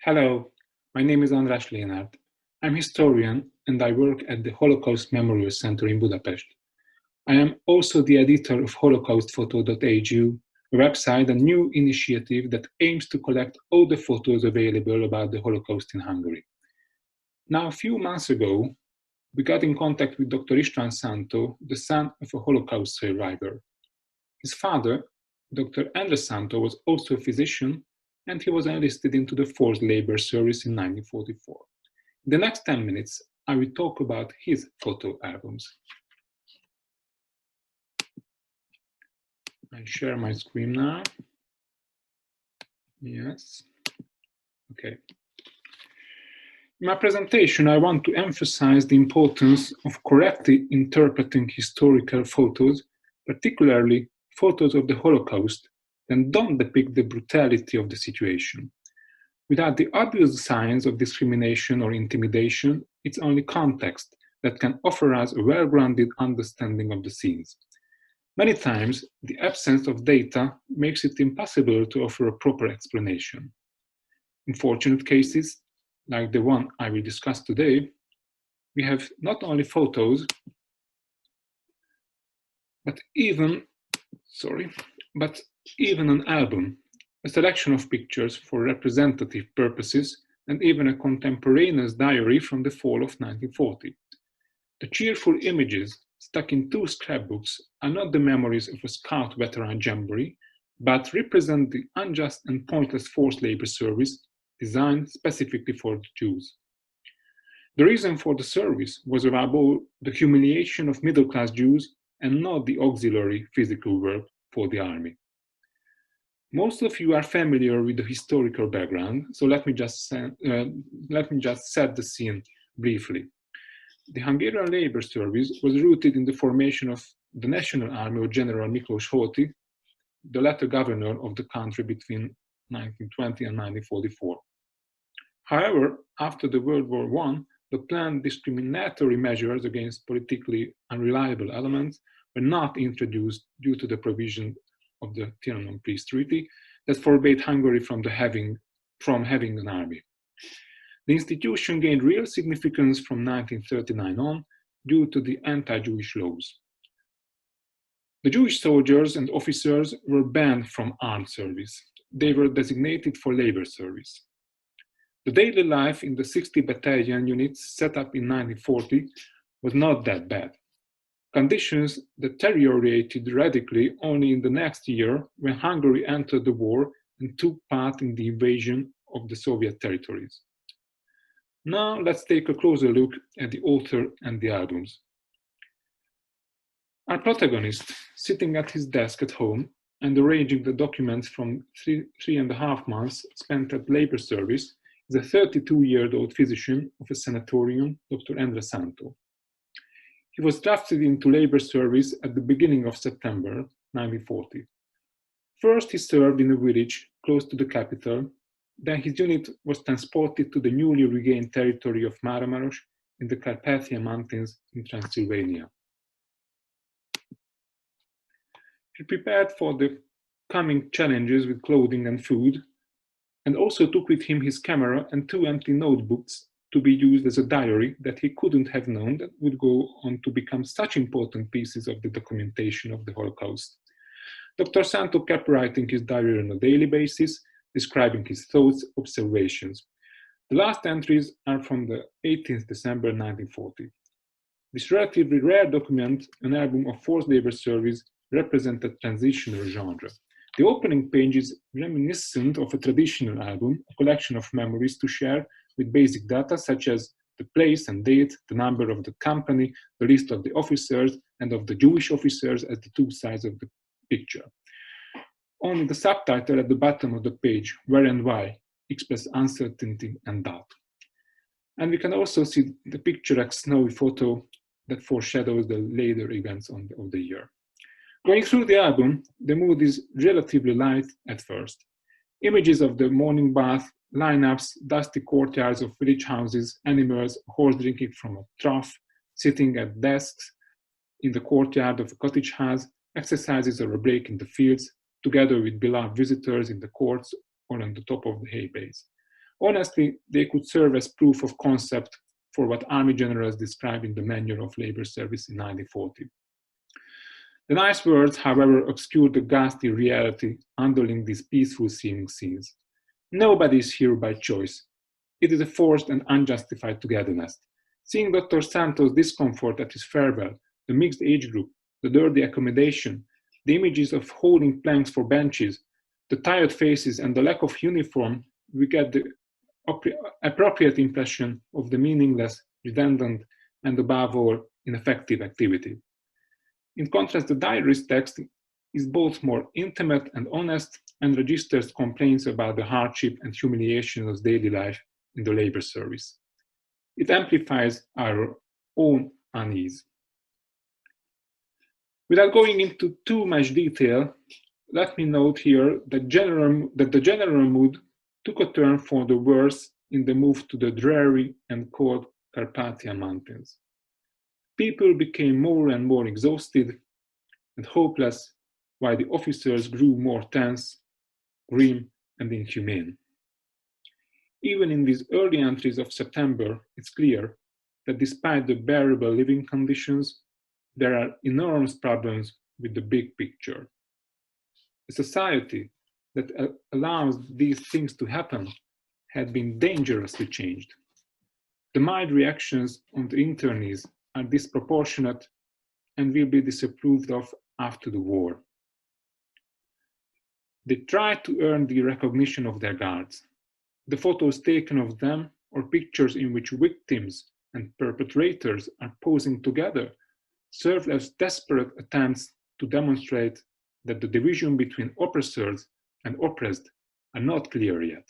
Hello, my name is András Lénárt. I'm a historian and I work at the Holocaust Memorial Center in Budapest. I am also the editor of holocaustphoto.hu, a website and new initiative that aims to collect all the photos available about the Holocaust in Hungary. Now, a few months ago, we got in contact with Dr. István Szántó, the son of a Holocaust survivor. His father, Dr. András Szántó, was also a physician, and he was enlisted into the forced labor service in 1944. In the next 10 minutes, I will talk about his photo albums. I share my screen now. Yes. Okay. In my presentation, I want to emphasize the importance of correctly interpreting historical photos, particularly photos of the Holocaust, that don't depict the brutality of the situation. Without the obvious signs of discrimination or intimidation, it's only context that can offer us a well-grounded understanding of the scenes. Many times, the absence of data makes it impossible to offer a proper explanation. In fortunate cases, like the one I will discuss today, we have not only photos, but even an album, a selection of pictures for representative purposes, and even a contemporaneous diary from the fall of 1940. The cheerful images stuck in two scrapbooks are not the memories of a Scout veteran jamboree, but represent the unjust and pointless forced labor service designed specifically for the Jews. The reason for the service was above all the humiliation of middle-class Jews and not the auxiliary physical work for the army. Most of you are familiar with the historical background, so let me just set the scene briefly. The Hungarian labor service was rooted in the formation of the National Army of General Miklós Horthy, the latter governor of the country between 1920 and 1944. However, after the World War I, the planned discriminatory measures against politically unreliable elements were not introduced due to the provision of the Trianon Peace Treaty that forbade Hungary from having an army. The institution gained real significance from 1939 on due to the anti-Jewish laws. The Jewish soldiers and officers were banned from armed service. They were designated for labor service. The daily life in the 60 battalion units set up in 1940 was not that bad. Conditions deteriorated radically only in the next year when Hungary entered the war and took part in the invasion of the Soviet territories. Now let's take a closer look at the author and the albums. Our protagonist, sitting at his desk at home and arranging the documents from 3.5 months spent at labor service, is a 32-year-old physician of a sanatorium, Dr. András Szántó. He was drafted into labor service at the beginning of September 1940. First, he served in a village close to the capital. Then his unit was transported to the newly regained territory of Máramaros in the Carpathian Mountains in Transylvania. He prepared for the coming challenges with clothing and food, and also took with him his camera and 2 empty notebooks to be used as a diary that he couldn't have known that would go on to become such important pieces of the documentation of the Holocaust. Dr. Szántó kept writing his diary on a daily basis, describing his thoughts, observations. The last entries are from the 18th December 1940. This relatively rare document, an album of forced labor service, represented transitional genre. The opening page is reminiscent of a traditional album, a collection of memories to share with basic data such as the place and date, the number of the company, the list of the officers and of the Jewish officers at the two sides of the picture. Only the subtitle at the bottom of the page, Where and Why, express uncertainty and doubt. And we can also see the picturesque snowy photo that foreshadows the later events of the year. Going through the album, the mood is relatively light at first. Images of the morning bath, lineups, dusty courtyards of village houses, animals, a horse drinking from a trough, sitting at desks in the courtyard of a cottage house, exercises or a break in the fields, together with beloved visitors in the courts or on the top of the hay bales. Honestly, they could serve as proof of concept for what army generals described in the Manual of Labor Service in 1940. The nice words, however, obscure the ghastly reality underlying these peaceful seeming scenes. Nobody is here by choice. It is a forced and unjustified togetherness. Seeing Dr. Santos' discomfort at his farewell, the mixed age group, the dirty accommodation, the images of holding planks for benches, the tired faces, and the lack of uniform, we get the appropriate impression of the meaningless, redundant, and above all, ineffective activity. In contrast, the diary's text is both more intimate and honest and registers complaints about the hardship and humiliation of daily life in the labor service. It amplifies our own unease. Without going into too much detail, let me note here that the general mood took a turn for the worse in the move to the dreary and cold Carpathian Mountains. People became more and more exhausted and hopeless, while the officers grew more tense, grim, and inhumane. Even in these early entries of September, it's clear that despite the bearable living conditions, there are enormous problems with the big picture. A society that allows these things to happen had been dangerously changed. The mild reactions on the internees are disproportionate and will be disapproved of after the war. They try to earn the recognition of their guards. The photos taken of them or pictures in which victims and perpetrators are posing together serve as desperate attempts to demonstrate that the division between oppressors and oppressed are not clear yet.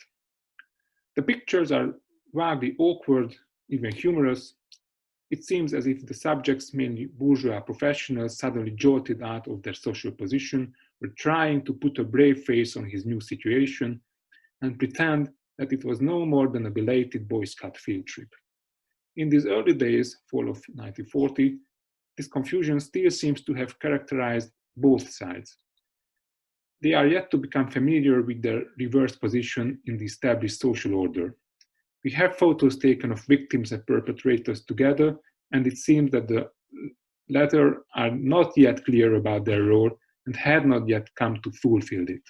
The pictures are vaguely awkward, even humorous. It seems as if the subjects, mainly bourgeois professionals, suddenly jolted out of their social position, were trying to put a brave face on his new situation and pretend that it was no more than a belated Boy Scout field trip. In these early days, fall of 1940, this confusion still seems to have characterized both sides. They are yet to become familiar with their reversed position in the established social order. We have photos taken of victims and perpetrators together, and it seems that the latter are not yet clear about their role and had not yet come to fulfill it.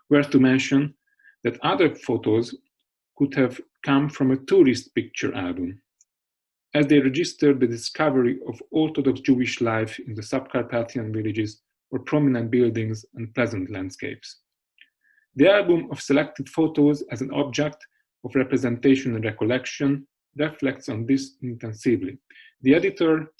Worth to mention that other photos could have come from a tourist picture album, as they registered the discovery of Orthodox Jewish life in the Subcarpathian villages or prominent buildings and pleasant landscapes. The album of selected photos as an object of representation and recollection reflects on this intensively. The editor,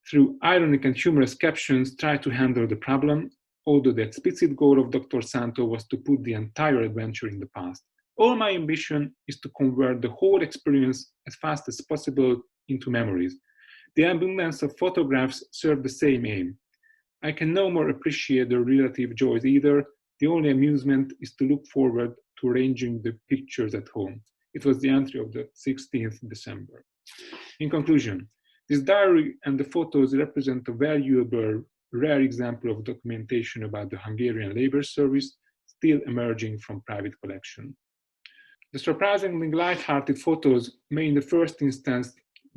through ironic and humorous captions, tried to handle the problem, although the explicit goal of Dr. Santo was to put the entire adventure in the past. All my ambition is to convert the whole experience as fast as possible into memories. The abundance of photographs serve the same aim. I can no more appreciate the relative joys either. The only amusement is to look forward to arranging the pictures at home. It was the entry of the 16th December. In conclusion, this diary and the photos represent a valuable, rare example of documentation about the Hungarian labor service still emerging from private collection. The surprisingly light-hearted photos may in the first instance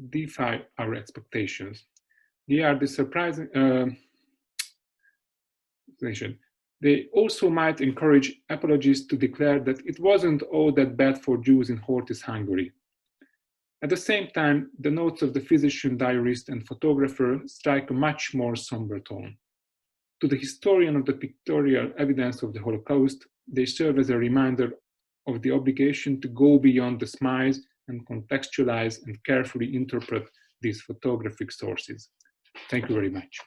defy our expectations. They are the surprising They also might encourage apologists to declare that it wasn't all that bad for Jews in Horthy's Hungary. At the same time, the notes of the physician, diarist, and photographer strike a much more somber tone. To the historian of the pictorial evidence of the Holocaust, they serve as a reminder of the obligation to go beyond the smiles and contextualize and carefully interpret these photographic sources. Thank you very much.